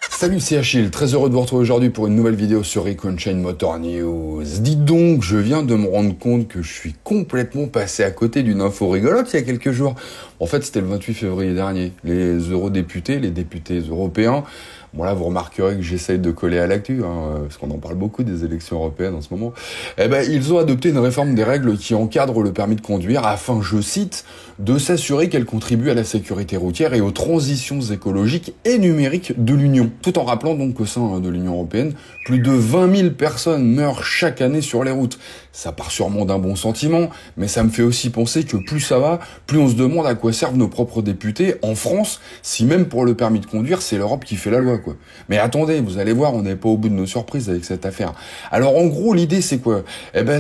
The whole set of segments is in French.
Salut, c'est Achille, très heureux de vous retrouver aujourd'hui pour une nouvelle vidéo sur Recon Chain Motor News. Dites donc, je viens de me rendre compte que je suis complètement passé à côté d'une info rigolote il y a quelques jours. En fait, c'était le 28 février dernier. Les eurodéputés, les députés européens, bon là, vous remarquerez que j'essaye de coller à l'actu, parce qu'on en parle beaucoup des élections européennes en ce moment. Ils ont adopté une réforme des règles qui encadre le permis de conduire afin, je cite, de s'assurer qu'elle contribue à la sécurité routière et aux transitions écologiques et numériques de l'Union. Tout en rappelant donc qu'au sein de l'Union européenne, plus de 20 000 personnes meurent chaque année sur les routes. Ça part sûrement d'un bon sentiment, mais ça me fait aussi penser que plus ça va, plus on se demande à quoi servent nos propres députés en France, si même pour le permis de conduire, c'est l'Europe qui fait la loi, quoi. Mais attendez, vous allez voir, on n'est pas au bout de nos surprises avec cette affaire. Alors en gros, l'idée c'est quoi ?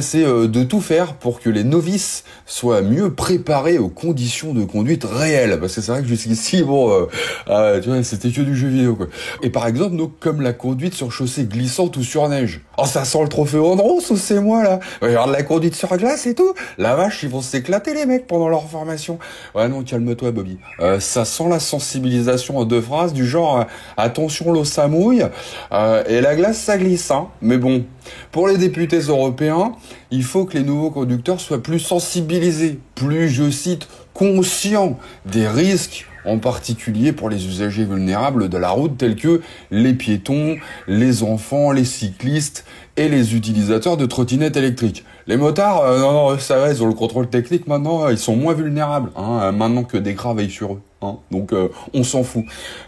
C'est de tout faire pour que les novices soient mieux préparés aux conditions de conduite réelles. Parce que c'est vrai que jusqu'ici, tu vois, c'était que du jeu vidéo, quoi. Et par exemple, donc, comme la conduite sur chaussée glissante ou sur neige. Oh, ça sent le trophée Rose ou c'est moi, là? Regarde la conduite sur glace et tout. La vache, ils vont s'éclater, les mecs, pendant leur formation. Ouais, non, calme-toi, Bobby. Ça sent la sensibilisation en deux phrases, du genre, attention, l'eau ça mouille, et la glace ça glisse, hein. Mais bon, pour les députés européens, il faut que les nouveaux conducteurs soient plus sensibilisés, plus, je cite, conscients des risques, en particulier pour les usagers vulnérables de la route tels que les piétons, les enfants, les cyclistes et les utilisateurs de trottinettes électriques. Les motards, non, ça va, ils ont le contrôle technique maintenant, ils sont moins vulnérables, maintenant que des graves veillent sur eux, donc on s'en fout.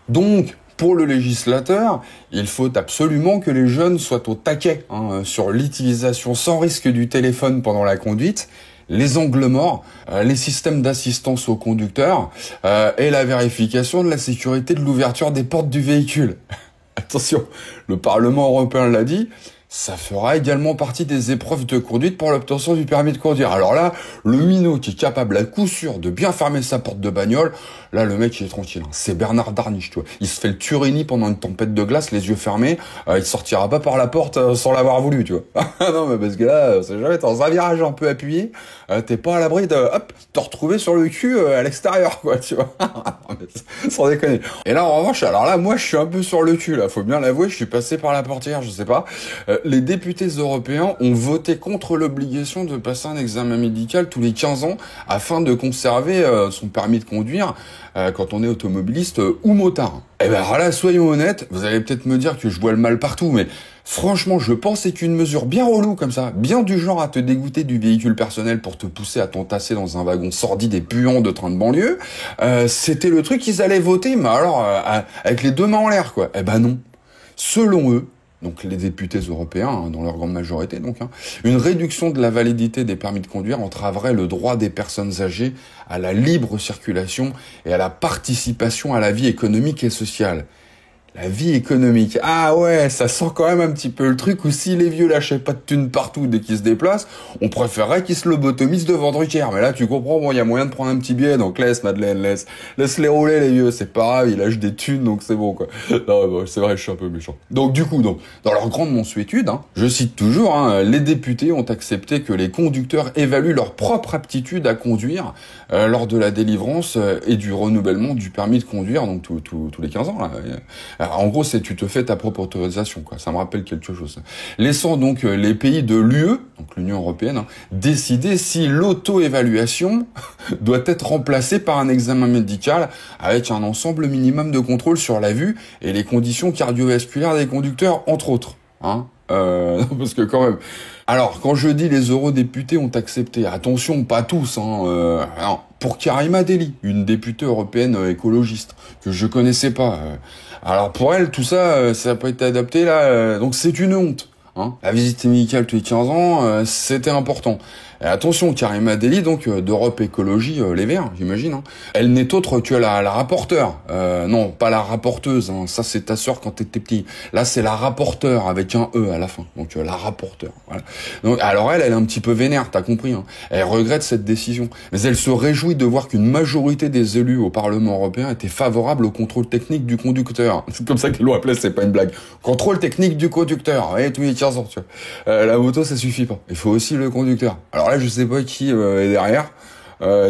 Donc, pour le législateur, il faut absolument que les jeunes soient au taquet sur l'utilisation sans risque du téléphone pendant la conduite, les angles morts, les systèmes d'assistance au conducteur et la vérification de la sécurité de l'ouverture des portes du véhicule. Attention, le Parlement européen l'a dit, ça fera également partie des épreuves de conduite pour l'obtention du permis de conduire. Alors là, le minot qui est capable à coup sûr de bien fermer sa porte de bagnole, là le mec il est tranquille. C'est Bernard Darniche, tu vois. Il se fait le Turini pendant une tempête de glace, les yeux fermés, il sortira pas par la porte sans l'avoir voulu, tu vois. Non mais parce que là, c'est jamais dans un virage un peu appuyé, t'es pas à l'abri de te retrouver sur le cul à l'extérieur, quoi, tu vois. Sans déconner. Et là en revanche, alors là moi je suis un peu sur le cul là, faut bien l'avouer, je suis passé par la portière, je sais pas. Les députés européens ont voté contre l'obligation de passer un examen médical tous les 15 ans afin de conserver son permis de conduire quand on est automobiliste ou motard. Alors là, soyons honnêtes, vous allez peut-être me dire que je vois le mal partout, mais franchement, je pensais qu'une mesure bien relou comme ça, bien du genre à te dégoûter du véhicule personnel pour te pousser à t'entasser dans un wagon sordide et puant de train de banlieue, c'était le truc qu'ils allaient voter, mais alors avec les deux mains en l'air, quoi. Non. Selon eux, donc les députés européens, dans leur grande majorité, une réduction de la validité des permis de conduire entraverait le droit des personnes âgées à la libre circulation et à la participation à la vie économique et sociale. La vie économique. Ah ouais, ça sent quand même un petit peu le truc où si les vieux lâchaient pas de thunes partout dès qu'ils se déplacent, on préférerait qu'ils se lobotomisent devant Drucker. Mais là, tu comprends, bon, il y a moyen de prendre un petit billet, donc laisse, Madeleine, laisse les rouler, les vieux, c'est pas grave, ils lâchent des thunes, donc c'est bon, quoi. Non, bon, c'est vrai, je suis un peu méchant. Donc, du coup, dans leur grande mansuétude, je cite toujours, les députés ont accepté que les conducteurs évaluent leur propre aptitude à conduire lors de la délivrance et du renouvellement du permis de conduire, donc tous les 15 ans, là. Alors, en gros, c'est tu te fais ta propre autorisation, quoi. Ça me rappelle quelque chose. Laissant donc les pays de l'UE, donc l'Union européenne, décider si l'auto-évaluation doit être remplacée par un examen médical avec un ensemble minimum de contrôle sur la vue et les conditions cardiovasculaires des conducteurs, entre autres. Parce que quand même. Alors, quand je dis les eurodéputés ont accepté, attention, pas tous, non, pour Karima Delli, une députée européenne écologiste, que je connaissais pas. Alors pour elle, tout ça, ça n'a pas été adapté là, donc c'est une honte. La visite médicale tous les 15 ans, c'était important. Et attention, Karima Delli, donc d'Europe Écologie, les Verts, j'imagine. Elle n'est autre que la rapporteure. Non, pas la rapporteuse. Ça, c'est ta sœur quand t'étais petit. Là, c'est la rapporteure avec un E à la fin. Donc la rapporteure. Voilà. Donc, alors elle est un petit peu vénère, t'as compris. Elle regrette cette décision, mais elle se réjouit de voir qu'une majorité des élus au Parlement européen étaient favorables au contrôle technique du conducteur. C'est comme ça qu'ils l'ont appelé. C'est pas une blague. Contrôle technique du conducteur. Et tous les 15 ans, tu vois. La moto, ça suffit pas. Il faut aussi le conducteur. Alors là, je sais pas qui est derrière.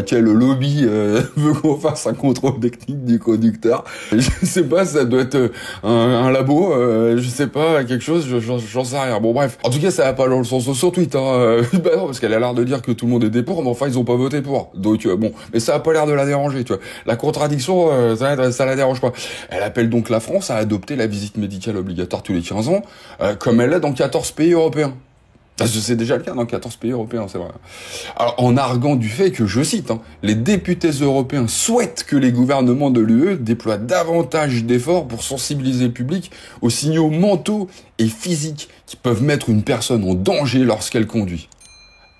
quel lobby veut qu'on fasse un contrôle technique du conducteur. Je sais pas, ça doit être un labo, je sais pas, quelque chose, j'en sais rien. Bon bref, en tout cas ça va pas dans le sens sur Twitter, bah non, parce qu'elle a l'air de dire que tout le monde était pour, mais enfin ils ont pas voté pour. Donc bon, mais ça a pas l'air de la déranger, tu vois. La contradiction, ça la dérange pas. Elle appelle donc la France à adopter la visite médicale obligatoire tous les 15 ans, comme elle l'a dans 14 pays européens. Parce que c'est déjà le cas dans 14 pays européens, c'est vrai. Alors, en arguant du fait que, je cite, les députés européens souhaitent que les gouvernements de l'UE déploient davantage d'efforts pour sensibiliser le public aux signaux mentaux et physiques qui peuvent mettre une personne en danger lorsqu'elle conduit.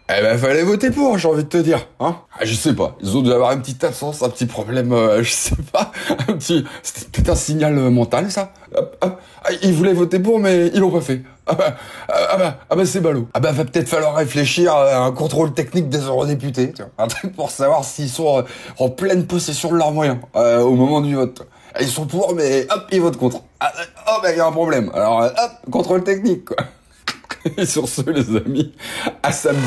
Eh ben, fallait voter pour, j'ai envie de te dire, hein. Ah, je sais pas, ils ont dû avoir une petite absence, un petit problème, je sais pas, c'était peut-être un signal mental, ça. Ah, ils voulaient voter pour, mais ils l'ont pas fait. Ah bah, c'est ballot. Ah bah, va peut-être falloir réfléchir à un contrôle technique des eurodéputés, tu vois. Un truc pour savoir s'ils sont en pleine possession de leurs moyens, au moment du vote. Ils sont pour, mais hop, ils votent contre. Oh bah, il y a un problème. Alors, hop, contrôle technique, quoi. Et sur ce, les amis, à samedi.